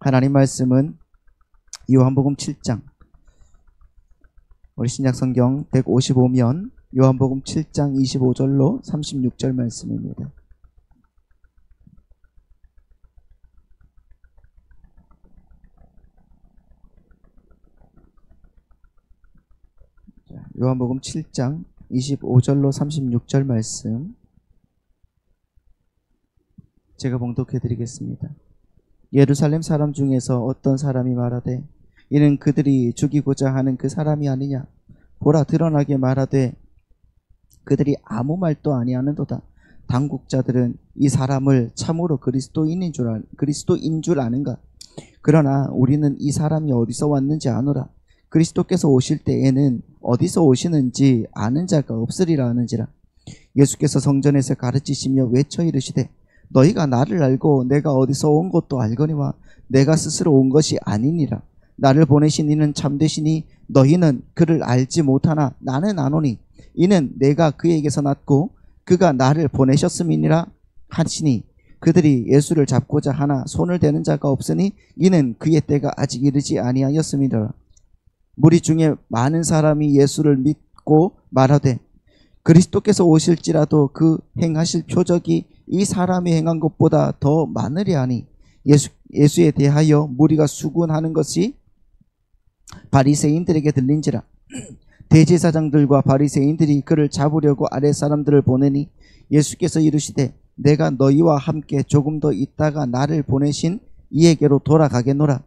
하나님 말씀은 요한복음 7장, 우리 신약성경 155면 요한복음 7장 25절로 36절 말씀입니다. 요한복음 7장 25절로 36절 말씀 제가 봉독해 드리겠습니다. 예루살렘 사람 중에서 어떤 사람이 말하되 이는 그들이 죽이고자 하는 그 사람이 아니냐. 보라, 드러나게 말하되 그들이 아무 말도 아니하는도다. 당국자들은 이 사람을 참으로 그리스도인 줄 아는가. 그러나 우리는 이 사람이 어디서 왔는지 아노라. 그리스도께서 오실 때에는 어디서 오시는지 아는 자가 없으리라 하는지라. 예수께서 성전에서 가르치시며 외쳐 이르시되 너희가 나를 알고 내가 어디서 온 것도 알거니와 내가 스스로 온 것이 아니니라. 나를 보내신 이는 참되시니 너희는 그를 알지 못하나 나는 아노니 이는 내가 그에게서 났고 그가 나를 보내셨음이니라 하시니 그들이 예수를 잡고자 하나 손을 대는 자가 없으니 이는 그의 때가 아직 이르지 아니하였음이라. 무리 중에 많은 사람이 예수를 믿고 말하되 그리스도께서 오실지라도 그 행하실 표적이 이 사람이 행한 것보다 더 많으리 하니 예수에 대하여 무리가 수군하는 것이 바리새인들에게 들린지라. 대제사장들과 바리새인들이 그를 잡으려고 아랫사람들을 보내니 예수께서 이르시되 내가 너희와 함께 조금 더 있다가 나를 보내신 이에게로 돌아가겠노라.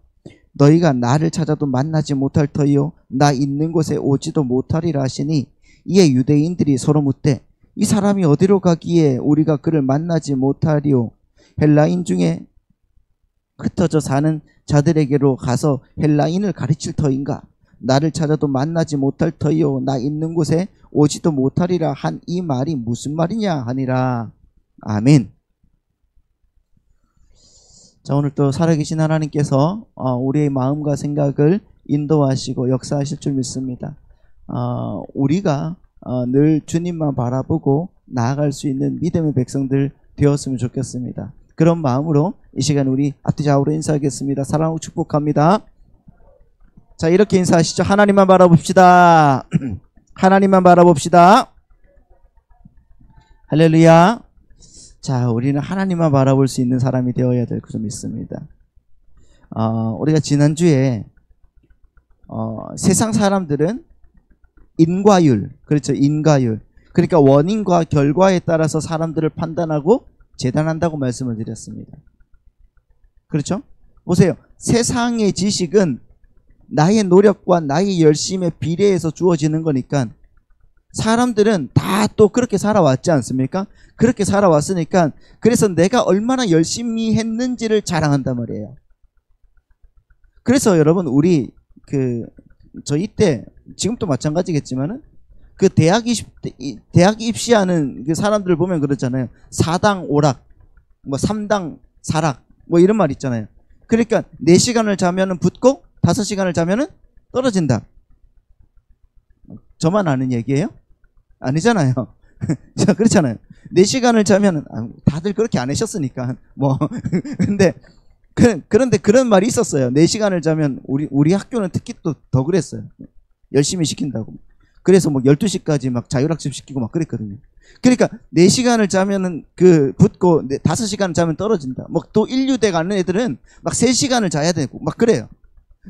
너희가 나를 찾아도 만나지 못할 터이요 나 있는 곳에 오지도 못하리라 하시니 이에 유대인들이 서로 묻되 이 사람이 어디로 가기에 우리가 그를 만나지 못하리오. 헬라인 중에 흩어져 사는 자들에게로 가서 헬라인을 가르칠 터인가. 나를 찾아도 만나지 못할 터이요 나 있는 곳에 오지도 못하리라 한 이 말이 무슨 말이냐 하니라. 아멘. 자, 오늘 또 살아계신 하나님께서 우리의 마음과 생각을 인도하시고 역사하실 줄 믿습니다. 우리가 늘 주님만 바라보고 나아갈 수 있는 믿음의 백성들 되었으면 좋겠습니다. 그런 마음으로 이 시간 우리 앞뒤 좌우로 인사하겠습니다. 사랑하고 축복합니다. 자, 이렇게 인사하시죠. 하나님만 바라봅시다. 하나님만 바라봅시다. 할렐루야. 자, 우리는 하나님만 바라볼 수 있는 사람이 되어야 될 줄 믿습니다. 우리가 지난주에 세상 사람들은 인과율, 그렇죠, 인과율, 그러니까 원인과 결과에 따라서 사람들을 판단하고 재단한다고 말씀을 드렸습니다. 그렇죠? 보세요. 세상의 지식은 나의 노력과 나의 열심에 비례해서 주어지는 거니까 사람들은 다 또 그렇게 살아왔지 않습니까? 그렇게 살아왔으니까 그래서 내가 얼마나 열심히 했는지를 자랑한단 말이에요. 그래서 여러분 우리 저희 때 지금도 마찬가지겠지만은 그 대학 입시하는 그 사람들을 보면 그렇잖아요. 4당 5락, 뭐 3당 4락, 뭐 이런 말 있잖아요. 그러니까 4시간을 자면은 붙고 5시간을 자면은 떨어진다. 저만 아는 얘기예요? 아니잖아요. 자, 그렇잖아요. 4시간을 자면은 다들 그렇게 안 하셨으니까 뭐 그런데 그런 말이 있었어요. 4시간을 자면 우리 학교는 특히 또 더 그랬어요. 열심히 시킨다고. 그래서 뭐 12시까지 막 자율학습 시키고 막 그랬거든요. 그러니까 4시간을 자면은 붙고 5시간을 자면 떨어진다. 뭐 또 인류대 가는 애들은 막 3시간을 자야 되고 막 그래요.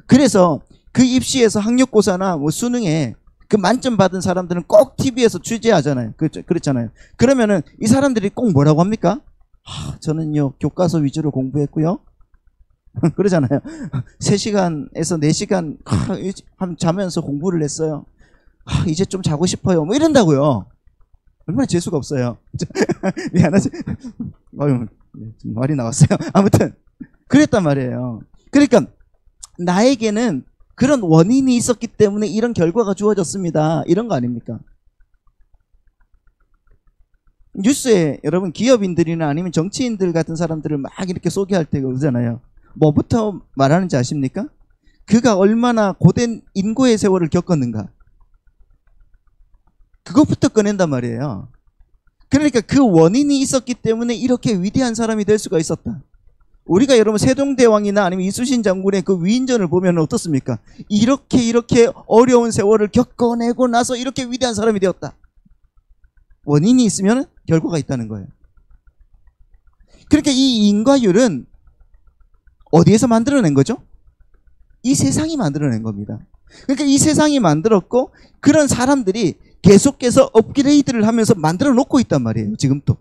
그래서 그 입시에서 학력고사나 뭐 수능에 그 만점 받은 사람들은 꼭 TV에서 취재하잖아요. 그렇잖아요. 그러면은 이 사람들이 꼭 뭐라고 합니까? 저는요 교과서 위주로 공부했고요. 그러잖아요. 3시간에서 4시간 자면서 공부를 했어요. 이제 좀 자고 싶어요. 뭐 이런다고요. 얼마나 재수가 없어요. 미안하지? 말이 나왔어요. 아무튼 그랬단 말이에요. 그러니까 나에게는 그런 원인이 있었기 때문에 이런 결과가 주어졌습니다. 이런 거 아닙니까? 뉴스에 여러분 기업인들이나 아니면 정치인들 같은 사람들을 막 이렇게 소개할 때 그러잖아요. 뭐부터 말하는지 아십니까? 그가 얼마나 고된 인고의 세월을 겪었는가. 그것부터 꺼낸단 말이에요. 그러니까 그 원인이 있었기 때문에 이렇게 위대한 사람이 될 수가 있었다. 우리가 여러분 세종대왕이나 아니면 이순신 장군의 그 위인전을 보면 어떻습니까? 이렇게 어려운 세월을 겪어내고 나서 이렇게 위대한 사람이 되었다. 원인이 있으면 결과가 있다는 거예요. 그러니까 이 인과율은 어디에서 만들어낸 거죠? 이 세상이 만들어낸 겁니다. 그러니까 이 세상이 만들었고 그런 사람들이 계속해서 업그레이드를 하면서 만들어 놓고 있단 말이에요. 지금도.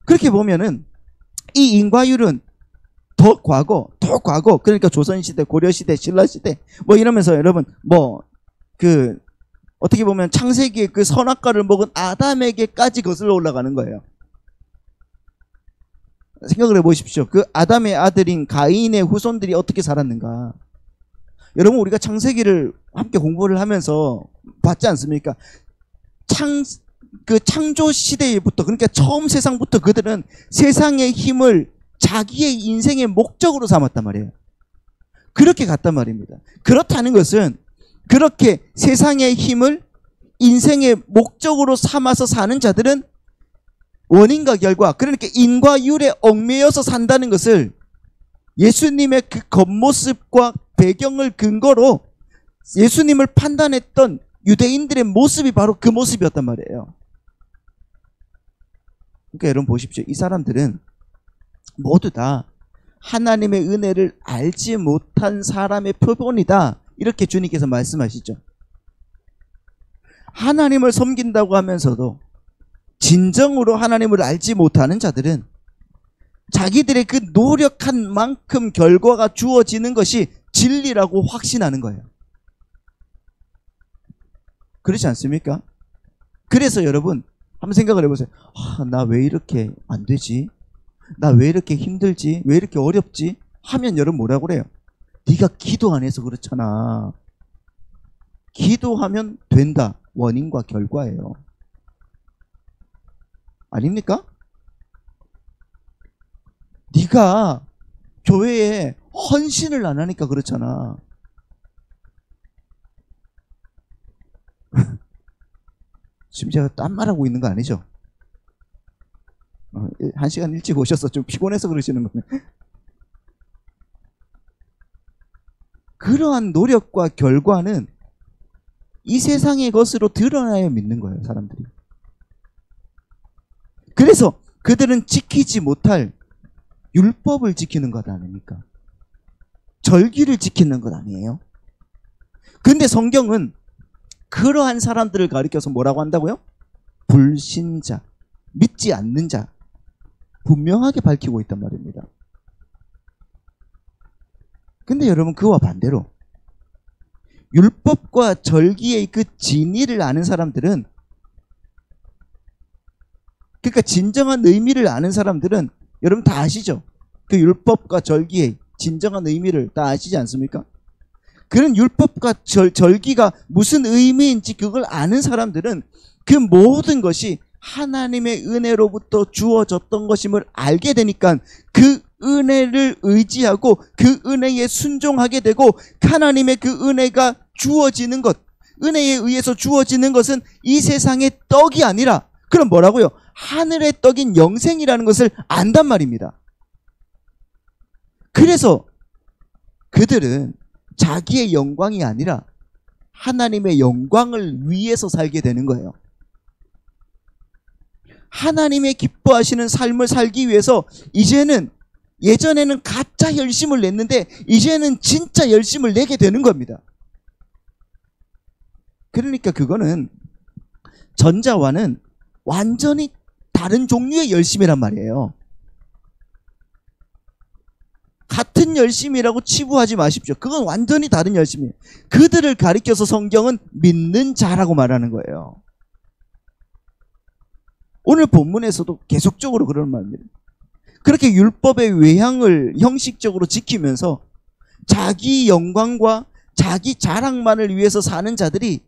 그렇게 보면은 이 인과율은 더 과거 그러니까 조선시대, 고려시대, 신라시대 뭐 이러면서 여러분 어떻게 보면 창세기의 그 선악과를 먹은 아담에게까지 거슬러 올라가는 거예요. 생각을 해보십시오. 그 아담의 아들인 가인의 후손들이 어떻게 살았는가. 여러분 우리가 창세기를 함께 공부를 하면서 봤지 않습니까? 창조 시대부터 그러니까 처음 세상부터 그들은 세상의 힘을 자기의 인생의 목적으로 삼았단 말이에요. 그렇게 갔단 말입니다. 그렇다는 것은 그렇게 세상의 힘을 인생의 목적으로 삼아서 사는 자들은 원인과 결과 그러니까 인과율에 얽매여서 산다는 것을 예수님의 그 겉모습과 배경을 근거로 예수님을 판단했던 유대인들의 모습이 바로 그 모습이었단 말이에요. 그러니까 여러분 보십시오. 이 사람들은 모두 다 하나님의 은혜를 알지 못한 사람의 표본이다. 이렇게 주님께서 말씀하시죠. 하나님을 섬긴다고 하면서도 진정으로 하나님을 알지 못하는 자들은 자기들의 그 노력한 만큼 결과가 주어지는 것이 진리라고 확신하는 거예요. 그렇지 않습니까? 그래서 여러분 한번 생각을 해보세요. 나 왜 이렇게 안 되지? 나 왜 이렇게 힘들지? 왜 이렇게 어렵지? 하면 여러분 뭐라고 그래요? 네가 기도 안 해서 그렇잖아. 기도하면 된다. 원인과 결과예요. 아닙니까? 네가 교회에 헌신을 안 하니까 그렇잖아. 지금 제가 딴 말하고 있는 거 아니죠? 1시간 일찍 오셔서 좀 피곤해서 그러시는 거예요. 그러한 노력과 결과는 이 세상의 것으로 드러나야 믿는 거예요, 사람들이. 그래서 그들은 지키지 못할 율법을 지키는 것 아닙니까? 절기를 지키는 것 아니에요? 근데 성경은 그러한 사람들을 가리켜서 뭐라고 한다고요? 불신자, 믿지 않는 자, 분명하게 밝히고 있단 말입니다. 근데 여러분 그와 반대로 율법과 절기의 그 진리를 아는 사람들은 그러니까 진정한 의미를 아는 사람들은 여러분 다 아시죠? 그 율법과 절기의 진정한 의미를 다 아시지 않습니까? 그런 율법과 절기가 무슨 의미인지 그걸 아는 사람들은 그 모든 것이 하나님의 은혜로부터 주어졌던 것임을 알게 되니까 그 은혜를 의지하고 그 은혜에 순종하게 되고 하나님의 그 은혜가 주어지는 것, 은혜에 의해서 주어지는 것은 이 세상의 떡이 아니라 그럼 뭐라고요? 하늘의 떡인 영생이라는 것을 안단 말입니다. 그래서 그들은 자기의 영광이 아니라 하나님의 영광을 위해서 살게 되는 거예요. 하나님의 기뻐하시는 삶을 살기 위해서 이제는 예전에는 가짜 열심을 냈는데 이제는 진짜 열심을 내게 되는 겁니다. 그러니까 그거는 전자와는 완전히 다른 종류의 열심이란 말이에요. 같은 열심이라고 치부하지 마십시오. 그건 완전히 다른 열심이에요. 그들을 가리켜서 성경은 믿는 자라고 말하는 거예요. 오늘 본문에서도 계속적으로 그런 말입니다. 그렇게 율법의 외향을 형식적으로 지키면서 자기 영광과 자기 자랑만을 위해서 사는 자들이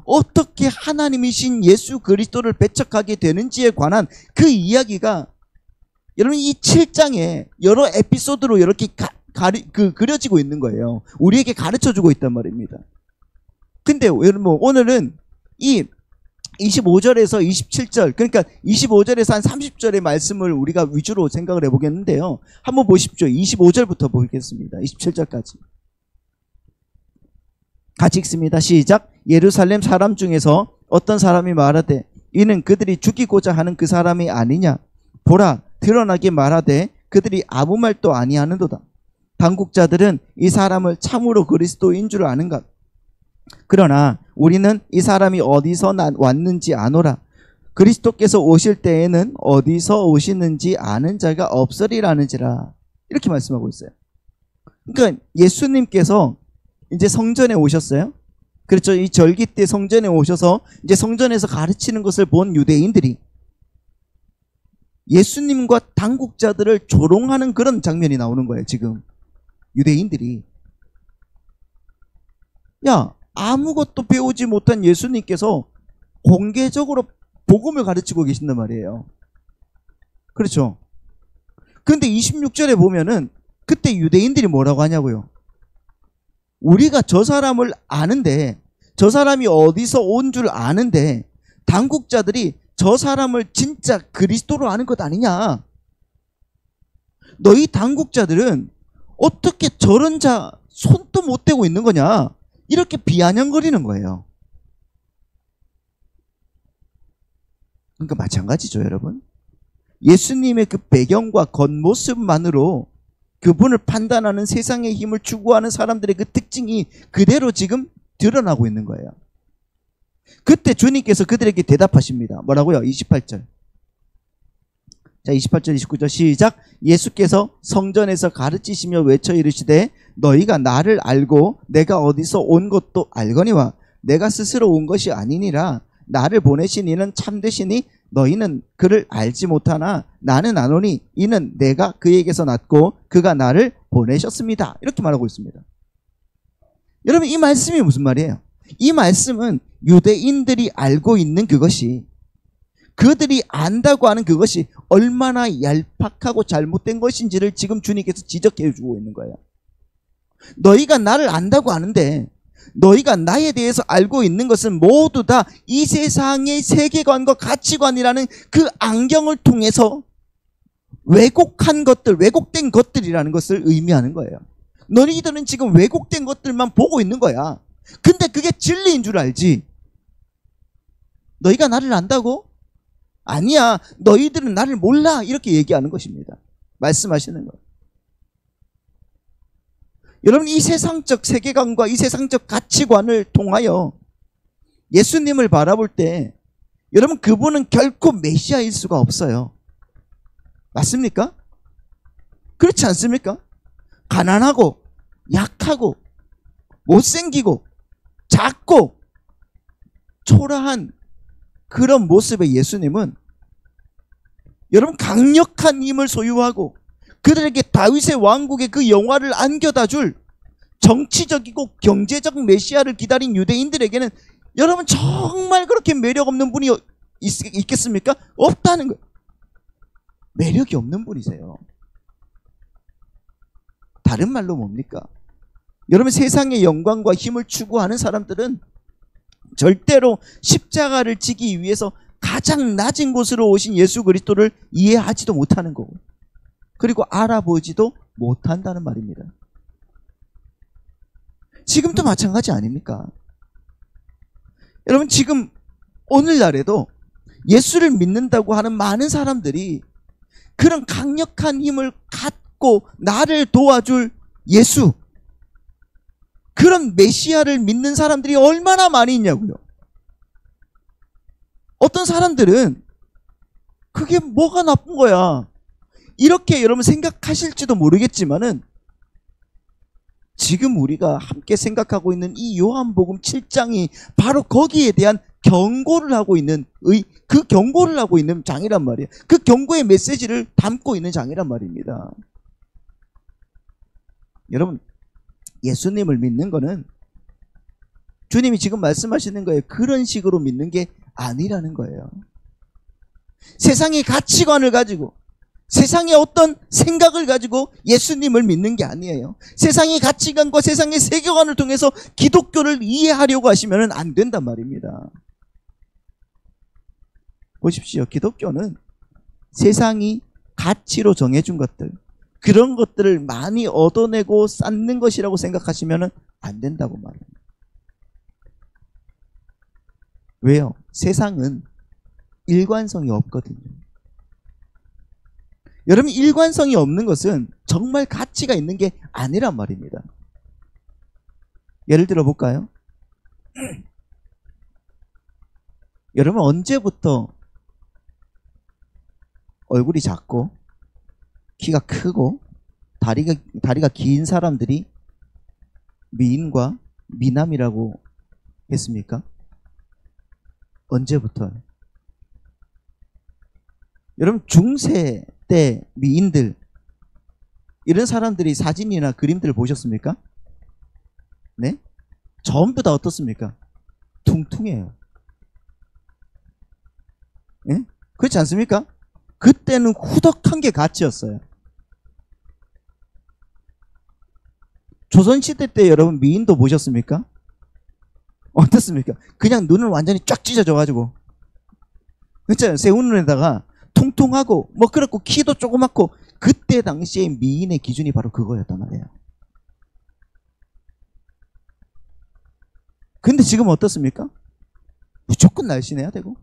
어떻게 하나님이신 예수 그리스도를 배척하게 되는지에 관한 그 이야기가 여러분 이 7장에 여러 에피소드로 이렇게 그려지고 있는 거예요. 우리에게 가르쳐주고 있단 말입니다. 근데 여러분 오늘은 이 25절에서 27절, 그러니까 25절에서 한 30절의 말씀을 우리가 위주로 생각을 해보겠는데요. 한번 보십시오. 25절부터 보겠습니다. 27절까지. 같이 읽습니다. 시작. 예루살렘 사람 중에서 어떤 사람이 말하되 이는 그들이 죽이고자 하는 그 사람이 아니냐. 보라, 드러나게 말하되 그들이 아무 말도 아니하는도다. 당국자들은 이 사람을 참으로 그리스도인 줄 아는가. 그러나 우리는 이 사람이 어디서 왔는지 아노라. 그리스도께서 오실 때에는 어디서 오시는지 아는 자가 없으리라는지라. 이렇게 말씀하고 있어요. 그러니까 예수님께서 이제 성전에 오셨어요. 그렇죠. 이 절기 때 성전에 오셔서 이제 성전에서 가르치는 것을 본 유대인들이 예수님과 당국자들을 조롱하는 그런 장면이 나오는 거예요. 지금 유대인들이, 야, 아무것도 배우지 못한 예수님께서 공개적으로 복음을 가르치고 계신단 말이에요. 그렇죠. 그런데 26절에 보면은 그때 유대인들이 뭐라고 하냐고요. 우리가 저 사람을 아는데, 저 사람이 어디서 온 줄 아는데 당국자들이 저 사람을 진짜 그리스도로 아는 것 아니냐. 너희 당국자들은 어떻게 저런 자 손도 못 대고 있는 거냐. 이렇게 비아냥거리는 거예요. 그러니까 마찬가지죠, 여러분. 예수님의 그 배경과 겉모습만으로 그분을 판단하는 세상의 힘을 추구하는 사람들의 그 특징이 그대로 지금 드러나고 있는 거예요. 그때 주님께서 그들에게 대답하십니다. 뭐라고요? 28절. 자, 28절, 29절 시작. 예수께서 성전에서 가르치시며 외쳐 이르시되 너희가 나를 알고 내가 어디서 온 것도 알거니와 내가 스스로 온 것이 아니니라. 나를 보내신 이는 참되시니 너희는 그를 알지 못하나 나는 아노니 이는 내가 그에게서 났고 그가 나를 보내셨습니다. 이렇게 말하고 있습니다. 여러분, 이 말씀이 무슨 말이에요? 이 말씀은 유대인들이 알고 있는 그것이, 그들이 안다고 하는 그것이 얼마나 얄팍하고 잘못된 것인지를 지금 주님께서 지적해 주고 있는 거예요. 너희가 나를 안다고 하는데 너희가 나에 대해서 알고 있는 것은 모두 다 이 세상의 세계관과 가치관이라는 그 안경을 통해서 왜곡한 것들, 왜곡된 것들이라는 것을 의미하는 거예요. 너희들은 지금 왜곡된 것들만 보고 있는 거야. 근데 그게 진리인 줄 알지. 너희가 나를 안다고? 아니야, 너희들은 나를 몰라. 이렇게 얘기하는 것입니다. 말씀하시는 거예요. 여러분, 이 세상적 세계관과 이 세상적 가치관을 통하여 예수님을 바라볼 때 여러분, 그분은 결코 메시아일 수가 없어요. 맞습니까? 그렇지 않습니까? 가난하고 약하고 못생기고 작고 초라한 그런 모습의 예수님은 여러분, 강력한 힘을 소유하고 그들에게 다윗의 왕국의 그 영화를 안겨다 줄 정치적이고 경제적 메시아를 기다린 유대인들에게는 여러분, 정말 그렇게 매력 없는 분이 있겠습니까? 없다는 거예요. 매력이 없는 분이세요. 다른 말로 뭡니까? 여러분, 세상의 영광과 힘을 추구하는 사람들은 절대로 십자가를 지기 위해서 가장 낮은 곳으로 오신 예수 그리스도를 이해하지도 못하는 거고, 그리고 알아보지도 못한다는 말입니다. 지금도 마찬가지 아닙니까? 여러분, 지금 오늘날에도 예수를 믿는다고 하는 많은 사람들이 그런 강력한 힘을 갖고 나를 도와줄 예수, 그런 메시아를 믿는 사람들이 얼마나 많이 있냐고요. 어떤 사람들은 그게 뭐가 나쁜 거야, 이렇게 여러분 생각하실지도 모르겠지만은 지금 우리가 함께 생각하고 있는 이 요한복음 7장이 바로 거기에 대한 경고를 하고 있는, 그 경고를 하고 있는 장이란 말이에요. 그 경고의 메시지를 담고 있는 장이란 말입니다. 여러분, 예수님을 믿는 거는 주님이 지금 말씀하시는 거예요. 그런 식으로 믿는 게 아니라는 거예요. 세상의 가치관을 가지고, 세상의 어떤 생각을 가지고 예수님을 믿는 게 아니에요. 세상의 가치관과 세상의 세계관을 통해서 기독교를 이해하려고 하시면 안 된단 말입니다. 보십시오. 기독교는 세상이 가치로 정해준 것들, 그런 것들을 많이 얻어내고 쌓는 것이라고 생각하시면 안 된다고 말합니다. 왜요? 세상은 일관성이 없거든요. 여러분, 일관성이 없는 것은 정말 가치가 있는 게 아니란 말입니다. 예를 들어 볼까요? 여러분, 언제부터 얼굴이 작고 키가 크고 다리가 긴 사람들이 미인과 미남이라고 했습니까? 언제부터? 여러분, 중세 때 미인들, 이런 사람들이 사진이나 그림들을 보셨습니까? 네? 전부 다 어떻습니까? 퉁퉁해요. 네? 그렇지 않습니까? 그때는 후덕한 게 가치였어요. 조선시대 때 여러분 미인도 보셨습니까? 어떻습니까? 그냥 눈을 완전히 쫙 찢어져가지고, 그렇잖아요. 새우눈에다가 통통하고 뭐 그렇고 키도 조그맣고, 그때 당시에 미인의 기준이 바로 그거였단 말이에요. 근데 지금 어떻습니까? 무조건 날씬해야 되고,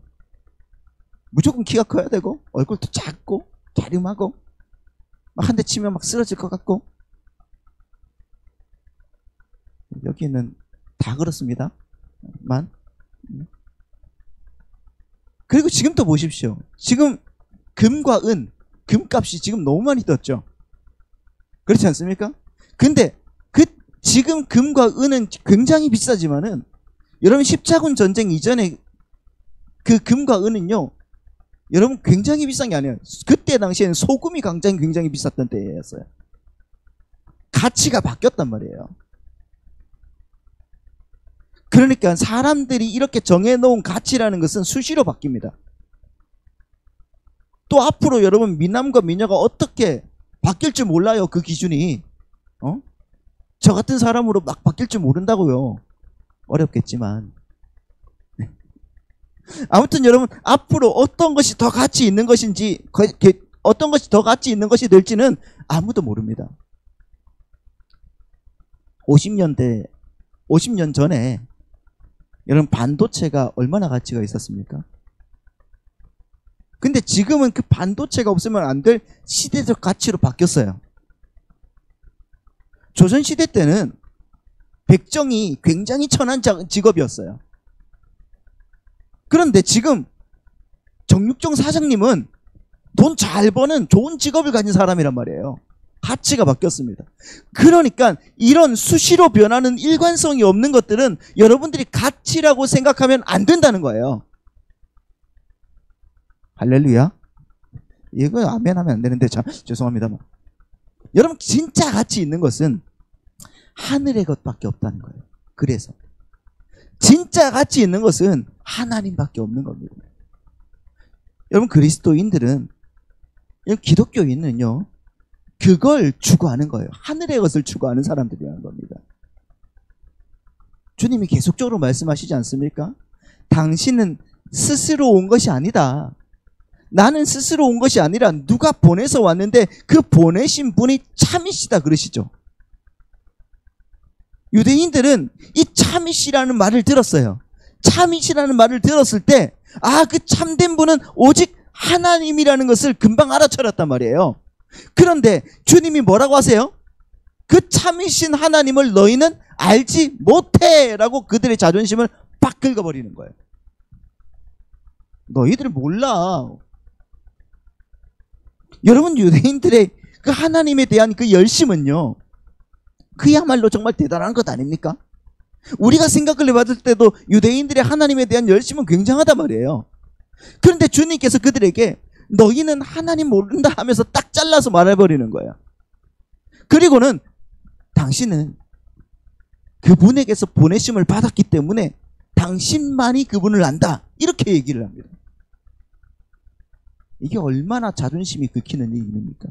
무조건 키가 커야 되고, 얼굴도 작고 갸름하고, 막 한 대 치면 막 쓰러질 것 같고. 여기는 다 그렇습니다. 그리고 지금 또 보십시오. 지금 금과 은, 금값이 지금 너무 많이 떴죠. 그렇지 않습니까? 근데 지금 금과 은은 굉장히 비싸지만은, 여러분 십자군 전쟁 이전에 그 금과 은은요, 여러분 굉장히 비싼 게 아니에요. 그때 당시에는 소금이 굉장히 비쌌던 때였어요. 가치가 바뀌었단 말이에요. 그러니까 사람들이 이렇게 정해놓은 가치라는 것은 수시로 바뀝니다. 또 앞으로 여러분 미남과 미녀가 어떻게 바뀔 줄 몰라요. 그 기준이. 저 같은 사람으로 막 바뀔 줄 모른다고요. 어렵겠지만. 아무튼 여러분, 앞으로 어떤 것이 더 가치 있는 것인지, 어떤 것이 더 가치 있는 것이 될지는 아무도 모릅니다. 50년 전에 여러분 반도체가 얼마나 가치가 있었습니까? 근데 지금은 그 반도체가 없으면 안 될 시대적 가치로 바뀌었어요. 조선시대 때는 백정이 굉장히 천한 직업이었어요. 그런데 지금 정육종 사장님은 돈 잘 버는 좋은 직업을 가진 사람이란 말이에요. 가치가 바뀌었습니다. 그러니까 이런 수시로 변하는 일관성이 없는 것들은 여러분들이 가치라고 생각하면 안 된다는 거예요. 할렐루야. 이거 아멘 하면 안 되는데, 참 죄송합니다만. 여러분, 진짜 가치 있는 것은 하늘의 것밖에 없다는 거예요. 그래서 진짜 가치 있는 것은 하나님밖에 없는 겁니다. 여러분, 그리스도인들은, 기독교인은요, 그걸 추구하는 거예요. 하늘의 것을 추구하는 사람들이라는 겁니다. 주님이 계속적으로 말씀하시지 않습니까? 당신은 스스로 온 것이 아니다. 나는 스스로 온 것이 아니라 누가 보내서 왔는데 그 보내신 분이 참이시다 그러시죠. 유대인들은 이 참이시라는 말을 들었어요. 참이시라는 말을 들었을 때, 그 참된 분은 오직 하나님이라는 것을 금방 알아차렸단 말이에요. 그런데 주님이 뭐라고 하세요? 그 참이신 하나님을 너희는 알지 못해 라고 그들의 자존심을 팍 긁어버리는 거예요. 너희들 몰라. 여러분, 유대인들의 그 하나님에 대한 그 열심은요, 그야말로 정말 대단한 것 아닙니까? 우리가 생각을 해봤을 때도 유대인들의 하나님에 대한 열심은 굉장하단 말이에요. 그런데 주님께서 그들에게 너희는 하나님 모른다 하면서 딱 잘라서 말해버리는 거예요. 그리고는 당신은 그분에게서 보내심을 받았기 때문에 당신만이 그분을 안다, 이렇게 얘기를 합니다. 이게 얼마나 자존심이 긁히는 일입니까?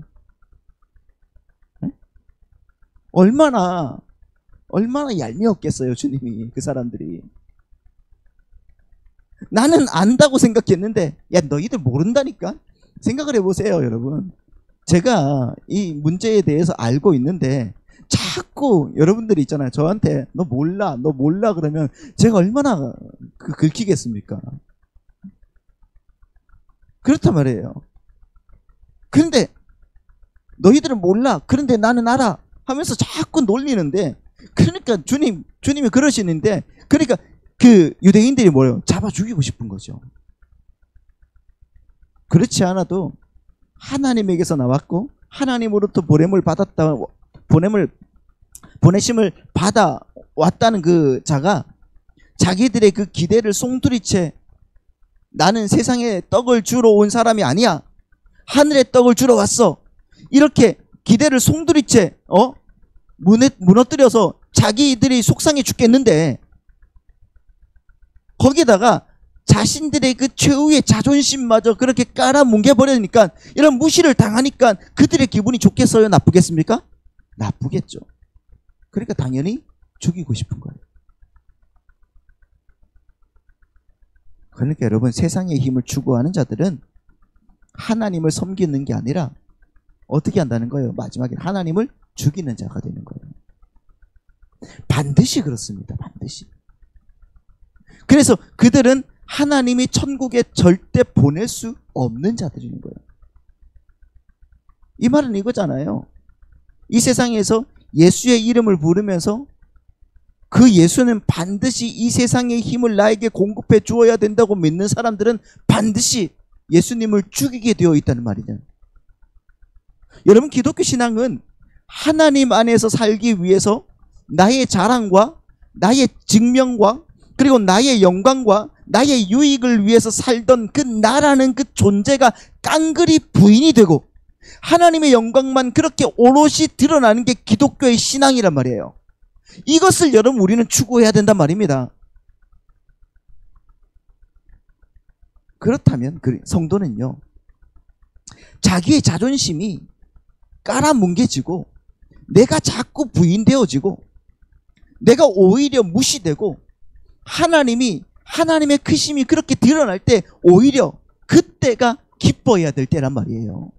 얼마나 얄미웠겠어요, 주님이, 그 사람들이. 나는 안다고 생각했는데 야 너희들 모른다니까. 생각을 해보세요 여러분. 제가 이 문제에 대해서 알고 있는데 자꾸 여러분들이 있잖아요. 저한테 너 몰라 너 몰라 그러면 제가 얼마나 긁히겠습니까? 그렇단 말이에요. 그런데 너희들은 몰라 그런데 나는 알아 하면서 자꾸 놀리는데, 그러니까 주님이 그러시는데, 그러니까 그 유대인들이 뭐예요? 잡아 죽이고 싶은 거죠. 그렇지 않아도 하나님에게서 나왔고 하나님으로부터 보내심을 받아 왔다는 그 자가 자기들의 그 기대를 송두리째 나는 세상에 떡을 주러 온 사람이 아니야. 하늘의 떡을 주러 왔어. 이렇게 기대를 송두리째 무너뜨려서 자기들이 속상해 죽겠는데, 거기다가 자신들의 그 최후의 자존심마저 그렇게 깔아뭉개버리니까, 이런 무시를 당하니까 그들의 기분이 좋겠어요? 나쁘겠습니까? 나쁘겠죠. 그러니까 당연히 죽이고 싶은 거예요. 그러니까 여러분, 세상의 힘을 추구하는 자들은 하나님을 섬기는 게 아니라 어떻게 한다는 거예요? 마지막에 하나님을 죽이는 자가 되는 거예요. 반드시 그렇습니다. 반드시. 그래서 그들은 하나님이 천국에 절대 보낼 수 없는 자들인 거예요. 이 말은 이거잖아요. 이 세상에서 예수의 이름을 부르면서 그 예수는 반드시 이 세상의 힘을 나에게 공급해 주어야 된다고 믿는 사람들은 반드시 예수님을 죽이게 되어 있다는 말이죠. 여러분, 기독교 신앙은 하나님 안에서 살기 위해서 나의 자랑과 나의 증명과 그리고 나의 영광과 나의 유익을 위해서 살던 그 나라는 그 존재가 깡그리 부인이 되고 하나님의 영광만 그렇게 오롯이 드러나는 게 기독교의 신앙이란 말이에요. 이것을 여러분 우리는 추구해야 된단 말입니다. 그렇다면 성도는요, 자기의 자존심이 깔아뭉개지고 내가 자꾸 부인되어지고 내가 오히려 무시되고 하나님의 크심이 그렇게 드러날 때 오히려 그때가 기뻐해야 될 때란 말이에요.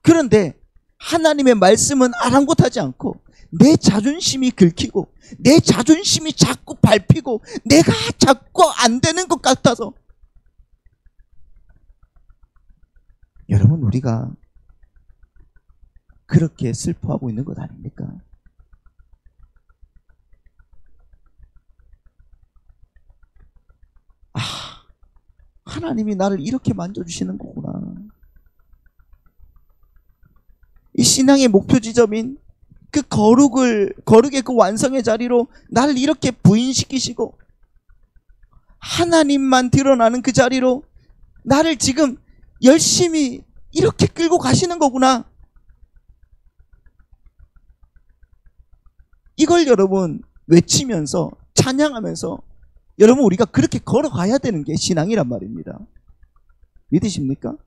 그런데 하나님의 말씀은 아랑곳하지 않고 내 자존심이 긁히고 내 자존심이 자꾸 밟히고 내가 자꾸 안 되는 것 같아서, 여러분 우리가 그렇게 슬퍼하고 있는 것 아닙니까? 하나님이 나를 이렇게 만져주시는 거구나. 이 신앙의 목표 지점인 그 거룩의 그 완성의 자리로 나를 이렇게 부인시키시고 하나님만 드러나는 그 자리로 나를 지금 열심히 이렇게 끌고 가시는 거구나. 이걸 여러분 외치면서 찬양하면서 여러분 우리가 그렇게 걸어가야 되는 게 신앙이란 말입니다. 믿으십니까?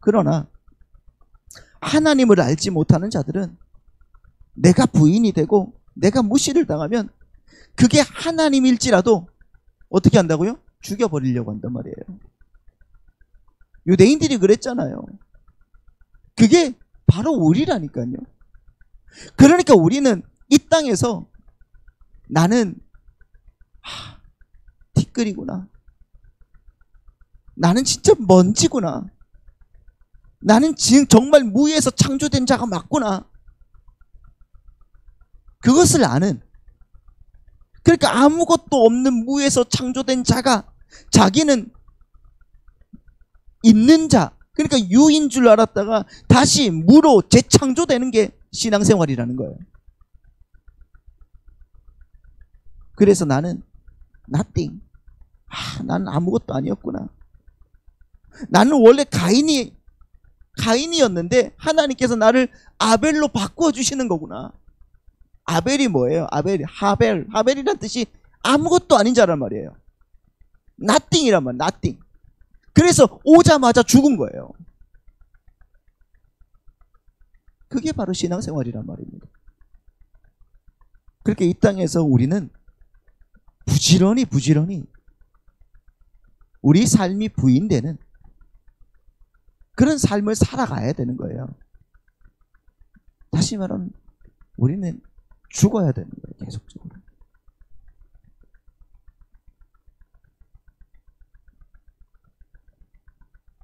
그러나 하나님을 알지 못하는 자들은 내가 부인이 되고 내가 무시를 당하면 그게 하나님일지라도 어떻게 한다고요? 죽여버리려고 한단 말이에요. 유대인들이 그랬잖아요. 그게 바로 우리라니까요. 그러니까 우리는 이 땅에서 나는 티끌이구나, 나는 진짜 먼지구나, 나는 지금 정말 무에서 창조된 자가 맞구나, 그것을 아는, 그러니까 아무것도 없는 무에서 창조된 자가 자기는 있는 자, 그러니까 유인 줄 알았다가 다시 무로 재창조되는 게 신앙생활이라는 거예요. 그래서 나는 nothing, 나는 아무것도 아니었구나, 나는 원래 가인이었는데 하나님께서 나를 아벨로 바꾸어 주시는 거구나. 아벨이 뭐예요? 하벨이란 뜻이 아무것도 아닌 자란 말이에요. nothing이란 말, nothing. 그래서 오자마자 죽은 거예요. 그게 바로 신앙생활이란 말입니다. 그렇게 이 땅에서 우리는 부지런히 우리 삶이 부인되는 그런 삶을 살아가야 되는 거예요. 다시 말하면 우리는 죽어야 되는 거예요. 계속적으로.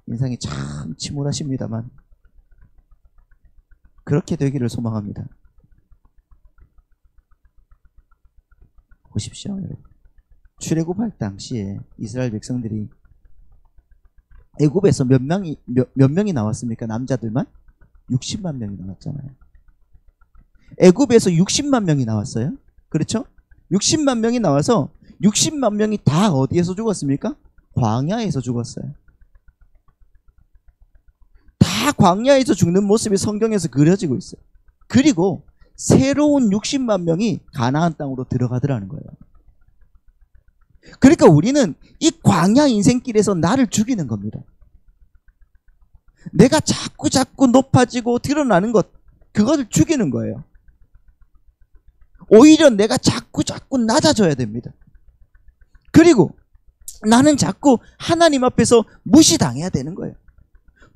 인상이 참 침울하십니다만 그렇게 되기를 소망합니다. 보십시오, 여러분. 출애굽할 당시에 이스라엘 백성들이 애굽에서 몇 명이 나왔습니까? 남자들만 60만 명이 나왔잖아요. 애굽에서 60만 명이 나왔어요. 그렇죠? 60만 명이 나와서 60만 명이 다 어디에서 죽었습니까? 광야에서 죽었어요. 다 광야에서 죽는 모습이 성경에서 그려지고 있어요. 그리고 새로운 60만 명이 가나안 땅으로 들어가더라는 거예요. 그러니까 우리는 이 광야 인생길에서 나를 죽이는 겁니다. 내가 자꾸 높아지고 드러나는 것, 그것을 죽이는 거예요. 오히려 내가 자꾸 낮아져야 됩니다. 그리고 나는 자꾸 하나님 앞에서 무시당해야 되는 거예요.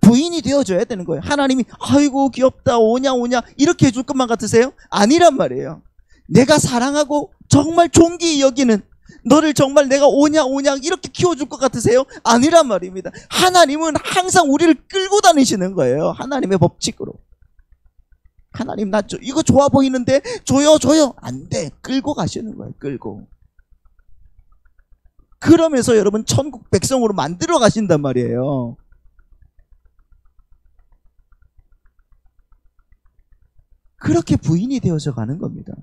부인이 되어줘야 되는 거예요. 하나님이 아이고 귀엽다 오냐 이렇게 해줄 것만 같으세요? 아니란 말이에요. 내가 사랑하고 정말 존귀히 여기는 너를 정말 내가 오냐 이렇게 키워줄 것 같으세요? 아니란 말입니다. 하나님은 항상 우리를 끌고 다니시는 거예요. 하나님의 법칙으로. 하나님 나 이거 좋아 보이는데 줘요. 안 돼. 끌고 가시는 거예요. 끌고. 그러면서 여러분 천국 백성으로 만들어 가신단 말이에요. 그렇게 부인이 되어져 가는 겁니다.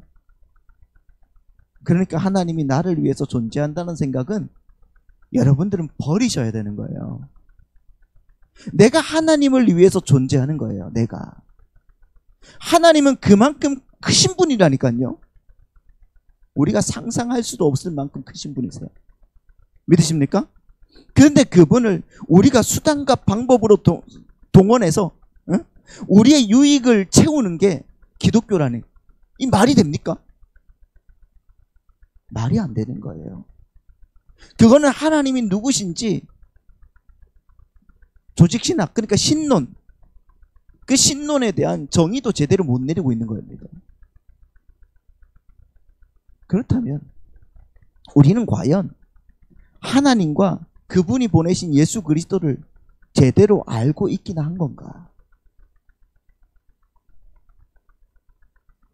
그러니까 하나님이 나를 위해서 존재한다는 생각은 여러분들은 버리셔야 되는 거예요. 내가 하나님을 위해서 존재하는 거예요. 내가. 하나님은 그만큼 크신 분이라니까요. 우리가 상상할 수도 없을 만큼 크신 분이세요. 믿으십니까? 그런데 그분을 우리가 수단과 방법으로 동원해서 우리의 유익을 채우는 게 기독교라는, 이 말이 됩니까? 말이 안 되는 거예요. 그거는 하나님이 누구신지 조직신학, 그러니까 신론, 그 신론에 대한 정의도 제대로 못 내리고 있는 겁니다. 그렇다면 우리는 과연 하나님과 그분이 보내신 예수 그리스도를 제대로 알고 있기나 한 건가?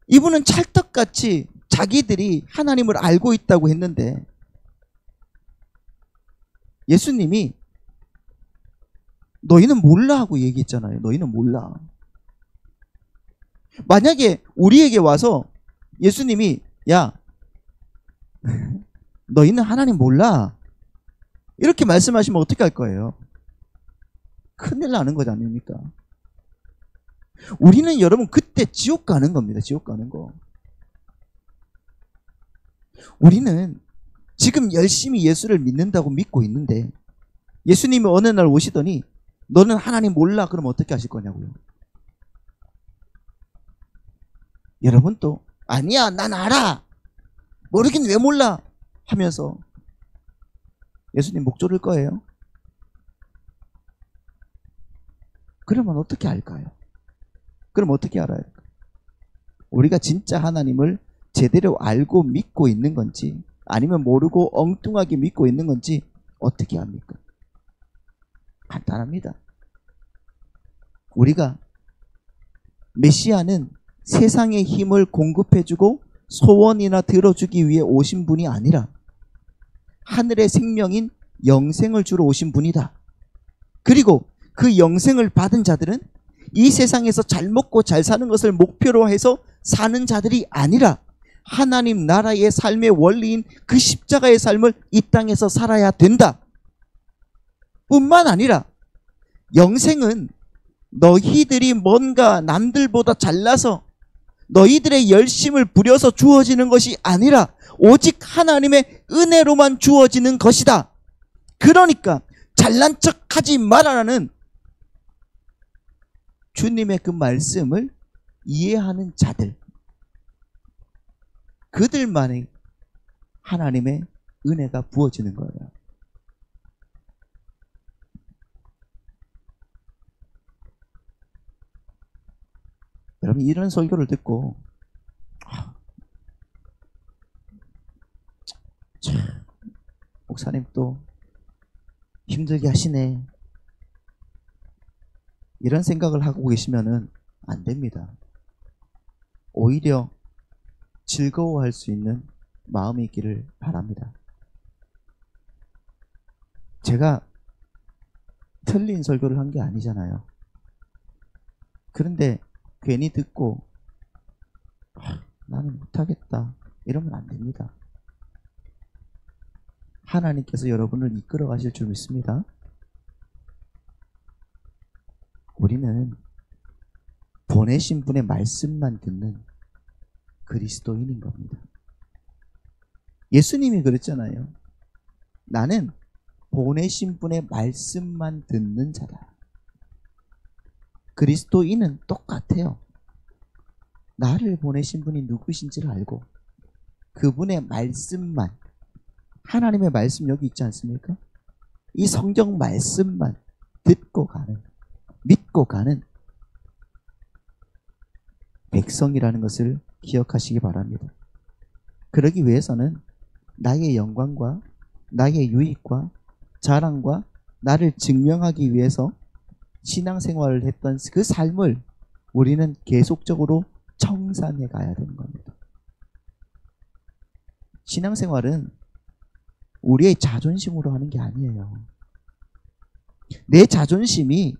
이분은 찰떡같이 자기들이 하나님을 알고 있다고 했는데 예수님이 너희는 몰라 하고 얘기했잖아요. 너희는 몰라. 만약에 우리에게 와서 예수님이 야 너희는 하나님 몰라 이렇게 말씀하시면 어떻게 할 거예요? 큰일 나는 거지 아닙니까? 우리는 여러분 그때 지옥 가는 겁니다. 지옥 가는 거. 우리는 지금 열심히 예수를 믿는다고 믿고 있는데 예수님이 어느 날 오시더니 너는 하나님 몰라 그럼 어떻게 하실 거냐고요. 여러분 또 아니야 난 알아 모르긴 왜 몰라 하면서 예수님 목 조를 거예요. 그러면 어떻게 알까요? 그럼 어떻게 알아요? 우리가 진짜 하나님을 제대로 알고 믿고 있는 건지 아니면 모르고 엉뚱하게 믿고 있는 건지 어떻게 합니까? 간단합니다. 우리가 메시아는 세상의 힘을 공급해주고 소원이나 들어주기 위해 오신 분이 아니라 하늘의 생명인 영생을 주러 오신 분이다. 그리고 그 영생을 받은 자들은 이 세상에서 잘 먹고 잘 사는 것을 목표로 해서 사는 자들이 아니라 하나님 나라의 삶의 원리인 그 십자가의 삶을 이 땅에서 살아야 된다. 뿐만 아니라 영생은 너희들이 뭔가 남들보다 잘나서 너희들의 열심을 부려서 주어지는 것이 아니라 오직 하나님의 은혜로만 주어지는 것이다. 그러니까 잘난 척하지 말아라는 주님의 그 말씀을 이해하는 자들, 그들만이 하나님의 은혜가 부어지는 거예요. 여러분, 이런 설교를 듣고 참, 목사님 또 힘들게 하시네, 이런 생각을 하고 계시면은 안 됩니다. 오히려 즐거워할 수 있는 마음이 있기를 바랍니다. 제가 틀린 설교를 한 게 아니잖아요. 그런데 괜히 듣고 나는 못하겠다 이러면 안 됩니다. 하나님께서 여러분을 이끌어 가실 줄 믿습니다. 우리는 보내신 분의 말씀만 듣는 그리스도인인 겁니다. 예수님이 그랬잖아요. 나는 보내신 분의 말씀만 듣는 자다. 그리스도인은 똑같아요. 나를 보내신 분이 누구신지를 알고 그분의 말씀만, 하나님의 말씀 여기 있지 않습니까? 이 성경 말씀만 듣고 가는, 믿고 가는 백성이라는 것을 기억하시기 바랍니다. 그러기 위해서는 나의 영광과 나의 유익과 자랑과 나를 증명하기 위해서 신앙생활을 했던 그 삶을 우리는 계속적으로 청산해 가야 되는 겁니다. 신앙생활은 우리의 자존심으로 하는 게 아니에요. 내 자존심이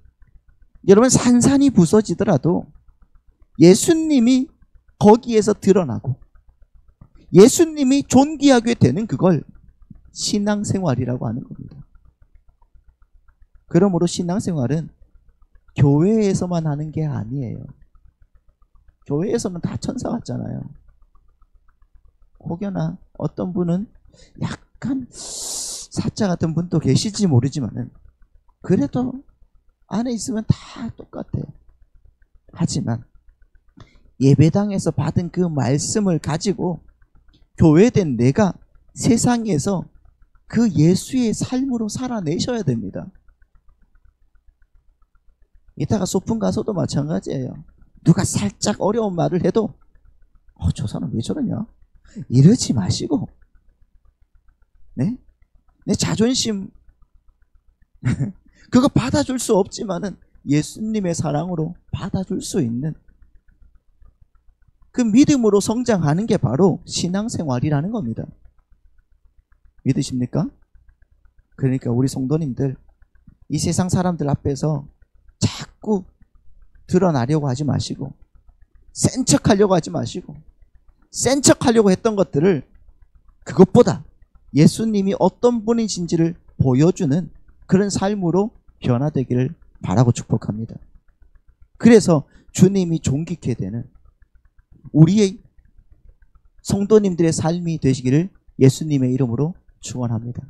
여러분 산산이 부서지더라도 예수님이 거기에서 드러나고 예수님이 존귀하게 되는 그걸 신앙생활이라고 하는 겁니다. 그러므로 신앙생활은 교회에서만 하는 게 아니에요. 교회에서는 다 천사 같잖아요. 혹여나 어떤 분은 약간 사자 같은 분도 계실지 모르지만은 그래도 안에 있으면 다 똑같아요. 하지만 예배당에서 받은 그 말씀을 가지고 교회된 내가 세상에서 그 예수의 삶으로 살아내셔야 됩니다. 이따가 소풍 가서도 마찬가지예요. 누가 살짝 어려운 말을 해도 저 사람 왜 저러냐? 이러지 마시고 네? 내 자존심 그거 받아줄 수 없지만은 예수님의 사랑으로 받아줄 수 있는 그 믿음으로 성장하는 게 바로 신앙생활이라는 겁니다. 믿으십니까? 그러니까 우리 성도님들 이 세상 사람들 앞에서 자꾸 드러나려고 하지 마시고 센 척하려고 하지 마시고 센 척하려고 했던 것들을 그것보다 예수님이 어떤 분이신지를 보여주는 그런 삶으로 변화되기를 바라고 축복합니다. 그래서 주님이 존귀케 되는 우리의 성도님들의 삶이 되시기를 예수님의 이름으로 축원합니다.